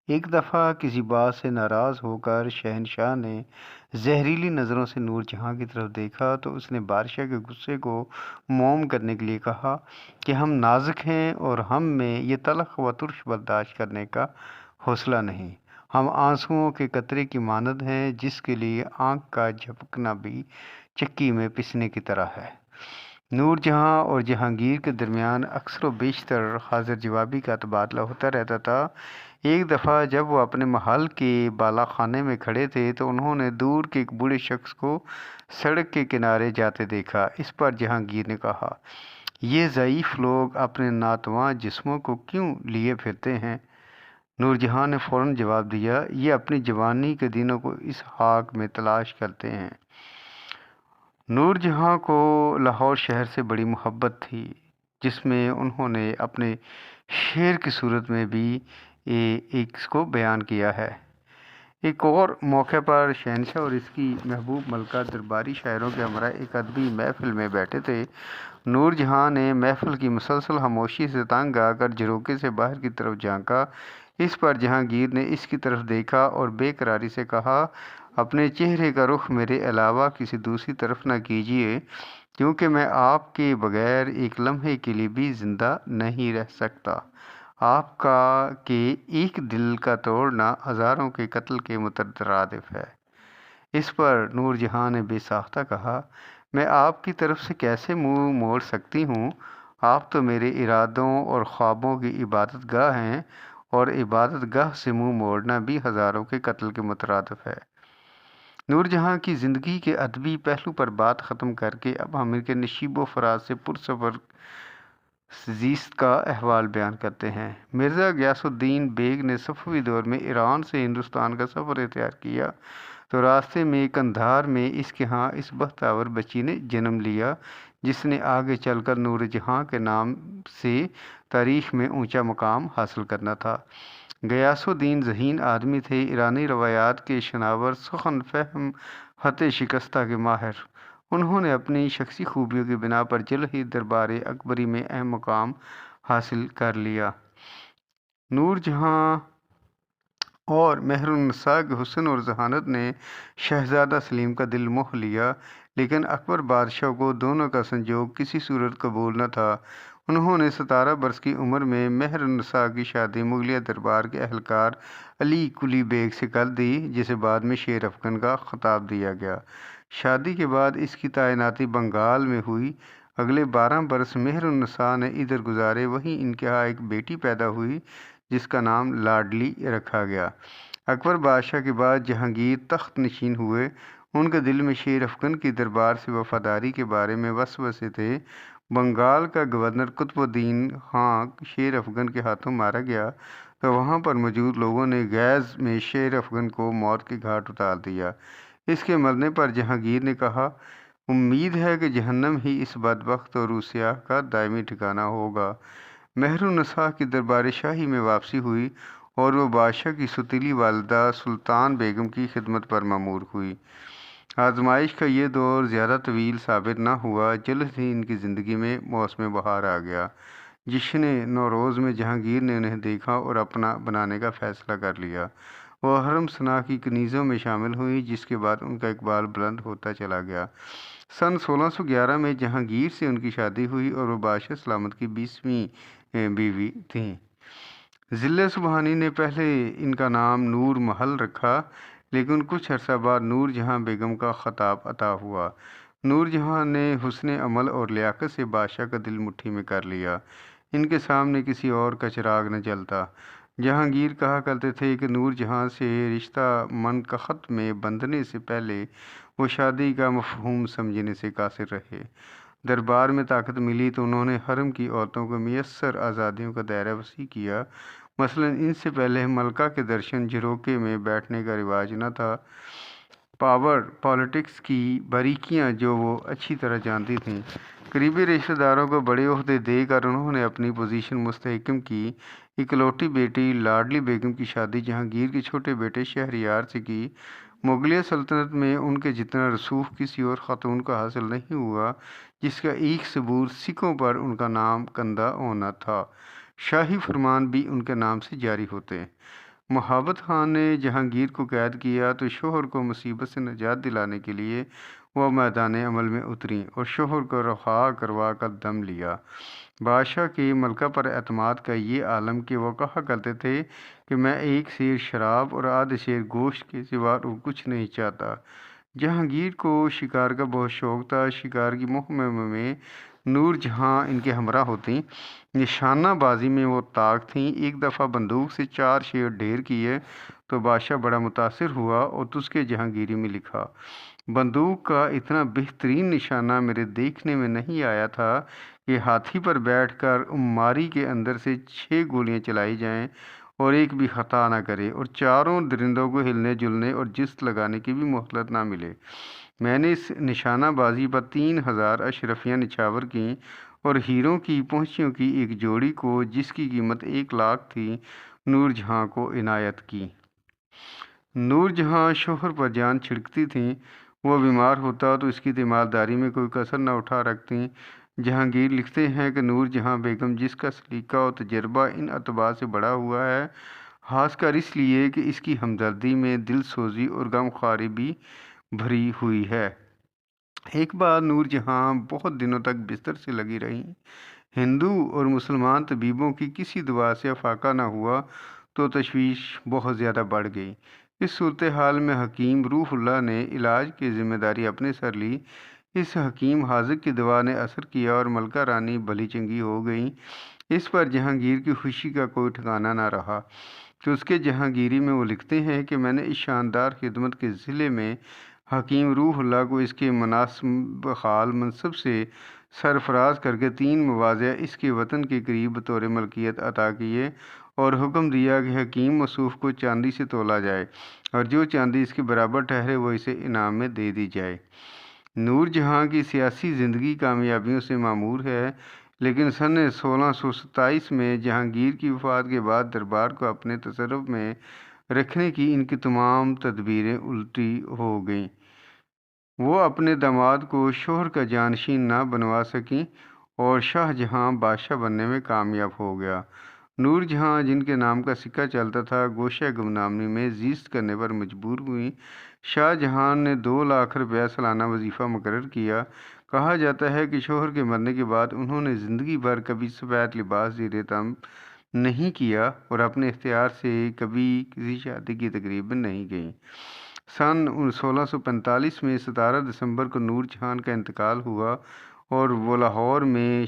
ایک دفعہ کسی بات سے ناراض ہو کر شہنشاہ نے زہریلی نظروں سے نور جہاں کی طرف دیکھا تو اس نے بادشاہ کے غصے کو موم کرنے کے لیے کہا کہ ہم نازک ہیں اور ہم میں یہ تلخ و ترش برداشت کرنے کا حوصلہ نہیں۔ ہم آنسوؤں کے قطرے کی مانند ہیں جس کے لیے آنکھ کا جھپکنا بھی چکی میں پسنے کی طرح ہے۔ نور جہاں اور جہانگیر کے درمیان اکثر و بیشتر حاضر جوابی کا تبادلہ ہوتا رہتا تھا۔ ایک دفعہ جب وہ اپنے محل کے بالا خانے میں کھڑے تھے تو انہوں نے دور کے ایک بوڑھے شخص کو سڑک کے کنارے جاتے دیکھا۔ اس پر جہانگیر نے کہا، یہ ضعیف لوگ اپنے ناتواں جسموں کو کیوں لیے پھرتے ہیں؟ نور جہاں نے فوراً جواب دیا، یہ اپنی جوانی کے دنوں کو اس خاک میں تلاش کرتے ہیں۔ نور جہاں کو لاہور شہر سے بڑی محبت تھی، جس میں انہوں نے اپنے شعر کی صورت میں بھی اس کو بیان کیا ہے۔ ایک اور موقع پر شہنشاہ اور اس کی محبوب ملکہ درباری شاعروں کے ہمراہ ایک ادبی محفل میں بیٹھے تھے۔ نور جہاں نے محفل کی مسلسل خاموشی سے تنگ آ کر جھروکے سے باہر کی طرف جھانکا۔ اس پر جہانگیر نے اس کی طرف دیکھا اور بے قراری سے کہا، اپنے چہرے کا رخ میرے علاوہ کسی دوسری طرف نہ کیجیے، کیونکہ میں آپ کے بغیر ایک لمحے کے لیے بھی زندہ نہیں رہ سکتا۔ آپ کا کہ ایک دل کا توڑنا ہزاروں کے قتل کے مترادف ہے۔ اس پر نور جہاں نے بے ساختہ کہا، میں آپ کی طرف سے کیسے منہ موڑ سکتی ہوں؟ آپ تو میرے ارادوں اور خوابوں کی عبادت گاہ ہیں، اور عبادت گاہ سے منہ موڑنا بھی ہزاروں کے قتل کے مترادف ہے۔ نور جہاں کی زندگی کے ادبی پہلو پر بات ختم کر کے اب ہم ان کے نشیب و فراز سے پرسفر زیست کا احوال بیان کرتے ہیں۔ مرزا غیاث الدین بیگ نے صفوی دور میں ایران سے ہندوستان کا سفر اختیار کیا تو راستے میں قندھار میں اس کے ہاں اس بختور بچی نے جنم لیا، جس نے آگے چل کر نور جہاں کے نام سے تاریخ میں اونچا مقام حاصل کرنا تھا۔ غیاث الدین ذہین آدمی تھے، ایرانی روایات کے شناور، سخن فہم، خط شکستہ کے ماہر۔ انہوں نے اپنی شخصی خوبیوں کی بنا پر جلد ہی دربار اکبری میں اہم مقام حاصل کر لیا۔ نور جہاں اور مہر النساء کے حسن اور ذہانت نے شہزادہ سلیم کا دل موہ لیا، لیکن اکبر بادشاہ کو دونوں کا سنجوگ کسی صورت قبول نہ تھا۔ انہوں نے 17 برس کی عمر میں مہر النساء کی شادی مغلیہ دربار کے اہلکار علی قلی بیگ سے کر دی، جسے بعد میں شیر افغن کا خطاب دیا گیا۔ شادی کے بعد اس کی تعیناتی بنگال میں ہوئی۔ اگلے 12 برس مہر النساء نے ادھر گزارے، وہیں ان کے ہاں ایک بیٹی پیدا ہوئی جس کا نام لاڈلی رکھا گیا۔ اکبر بادشاہ کے بعد جہانگیر تخت نشین ہوئے۔ ان کے دل میں شیر افغن کی دربار سے وفاداری کے بارے میں وسوسے تھے۔ بنگال کا گورنر قطب الدین خان شیر افغن کے ہاتھوں مارا گیا تو وہاں پر موجود لوگوں نے غیظ میں شیر افغن کو موت کے گھاٹ اتار دیا۔ اس کے مرنے پر جہانگیر نے کہا، امید ہے کہ جہنم ہی اس بدبخت اور روسیاہ کا دائمی ٹھکانہ ہوگا۔ مہر النساء کی دربار شاہی میں واپسی ہوئی اور وہ بادشاہ کی سوتیلی والدہ سلطان بیگم کی خدمت پر مامور ہوئی۔ آزمائش کا یہ دور زیادہ طویل ثابت نہ ہوا، جلد ہی ان کی زندگی میں موسم بہار آ گیا۔ جشن نوروز میں جہانگیر نے انہیں دیکھا اور اپنا بنانے کا فیصلہ کر لیا۔ وہ حرم سنا کی کنیزوں میں شامل ہوئی، جس کے بعد ان کا اقبال بلند ہوتا چلا گیا۔ سن 1611 میں جہانگیر سے ان کی شادی ہوئی اور وہ بادشاہ سلامت کی 20ویں بیوی تھیں۔ ضلع سبحانی نے پہلے ان کا نام نور محل رکھا، لیکن کچھ عرصہ بعد نور جہاں بیگم کا خطاب عطا ہوا۔ نور جہاں نے حسن عمل اور لیاقت سے بادشاہ کا دل مٹھی میں کر لیا۔ ان کے سامنے کسی اور کا چراغ نہ جلتا۔ جہانگیر کہا کرتے تھے کہ نور جہاں سے رشتہ منقخت میں بندھنے سے پہلے وہ شادی کا مفہوم سمجھنے سے قاصر رہے۔ دربار میں طاقت ملی تو انہوں نے حرم کی عورتوں کو میسر آزادیوں کا دائرہ وسیع کیا۔ مثلاً ان سے پہلے ملکہ کے درشن جھروکے میں بیٹھنے کا رواج نہ تھا۔ پاور پالیٹکس کی باریکیاں جو وہ اچھی طرح جانتی تھیں، قریبی رشتہ داروں کو بڑے عہدے دے کر انہوں نے اپنی پوزیشن مستحکم کی۔ اکلوٹی بیٹی لاڈلی بیگم کی شادی جہانگیر کے چھوٹے بیٹے شہریار سے کی۔ مغلیہ سلطنت میں ان کے جتنا رسوخ کسی اور خاتون کو حاصل نہیں ہوا، جس کا ایک ثبوت سکوں پر ان کا نام کندہ ہونا تھا۔ شاہی فرمان بھی ان کے نام سے جاری ہوتے۔ محبت خان نے جہانگیر کو قید کیا تو شوہر کو مصیبت سے نجات دلانے کے لیے وہ میدان عمل میں اتریں اور شوہر کو رہا کروا کر دم لیا۔ بادشاہ کی ملکہ پر اعتماد کا یہ عالم کہ وہ کہا کرتے تھے کہ میں ایک سیر شراب اور آدھے سیر گوشت کے سوا اور کچھ نہیں چاہتا۔ جہانگیر کو شکار کا بہت شوق تھا۔ شکار کی مہم میں نور جہاں ان کے ہمراہ ہوتی۔ نشانہ بازی میں وہ طاق تھیں۔ ایک دفعہ بندوق سے 4 شیر ڈھیر کیے تو بادشاہ بڑا متاثر ہوا اور تسکے جہانگیری میں لکھا، بندوق کا اتنا بہترین نشانہ میرے دیکھنے میں نہیں آیا تھا کہ ہاتھی پر بیٹھ کر عماری کے اندر سے 6 گولیاں چلائی جائیں اور ایک بھی خطا نہ کرے اور چاروں درندوں کو ہلنے جلنے اور جست لگانے کی بھی مہلت نہ ملے۔ میں نے اس نشانہ بازی پر 3000 اشرفیاں نچھاور کیں اور ہیروں کی پونچھیوں کی ایک جوڑی کو جس کی قیمت 1 لاکھ تھی نور جہاں کو عنایت کی۔ نور جہاں شوہر پر جان چھڑکتی تھیں۔ وہ بیمار ہوتا تو اس کی تیمارداری میں کوئی کسر نہ اٹھا رکھتیں۔ جہانگیر لکھتے ہیں کہ نور جہاں بیگم جس کا سلیقہ و تجربہ ان اعتبار سے بڑا ہوا ہے، خاص کر اس لیے کہ اس کی ہمدردی میں دل سوزی اور غم خواری بھی بھری ہوئی ہے۔ ایک بار نور جہاں بہت دنوں تک بستر سے لگی رہیں۔ ہندو اور مسلمان طبیبوں کی کسی دوا سے افاقہ نہ ہوا تو تشویش بہت زیادہ بڑھ گئی۔ اس صورتحال میں حکیم روح اللہ نے علاج کی ذمہ داری اپنے سر لی۔ اس حکیم حاذق کی دوا نے اثر کیا اور ملکہ رانی بھلی چنگی ہو گئیں۔ اس پر جہانگیر کی خوشی کا کوئی ٹھکانہ نہ رہا۔ تو اس کے جہانگیری میں وہ لکھتے ہیں کہ میں نے اس شاندار خدمت کے ضلع میں حکیم روح اللہ کو اس کے مناسب حال منصب سے سرفراز کر کے 3 مواضع اس کے وطن کے قریب بطور ملکیت عطا کیے اور حکم دیا کہ حکیم موصوف کو چاندی سے تولا جائے اور جو چاندی اس کے برابر ٹھہرے وہ اسے انعام میں دے دی جائے۔ نور جہاں کی سیاسی زندگی کامیابیوں سے معمور ہے، لیکن سن 1627 میں جہانگیر کی وفات کے بعد دربار کو اپنے تصرف میں رکھنے کی ان کی تمام تدبیریں الٹی ہو گئیں۔ وہ اپنے داماد کو شوہر کا جانشین نہ بنوا سکیں اور شاہ جہاں بادشاہ بننے میں کامیاب ہو گیا۔ نور جہاں جن کے نام کا سکہ چلتا تھا گوشہ گمنامی میں زیست کرنے پر مجبور ہوئیں۔ شاہ جہاں نے 2 لاکھ روپیہ سالانہ وظیفہ مقرر کیا۔ کہا جاتا ہے کہ شوہر کے مرنے کے بعد انہوں نے زندگی بھر کبھی سفید لباس زیر تن نہیں کیا اور اپنے اختیار سے کبھی کسی شادی کی تقریب میں نہیں گئیں۔ سن 1645 میں 17 دسمبر کو نور جہاں کا انتقال ہوا اور وہ لاہور میں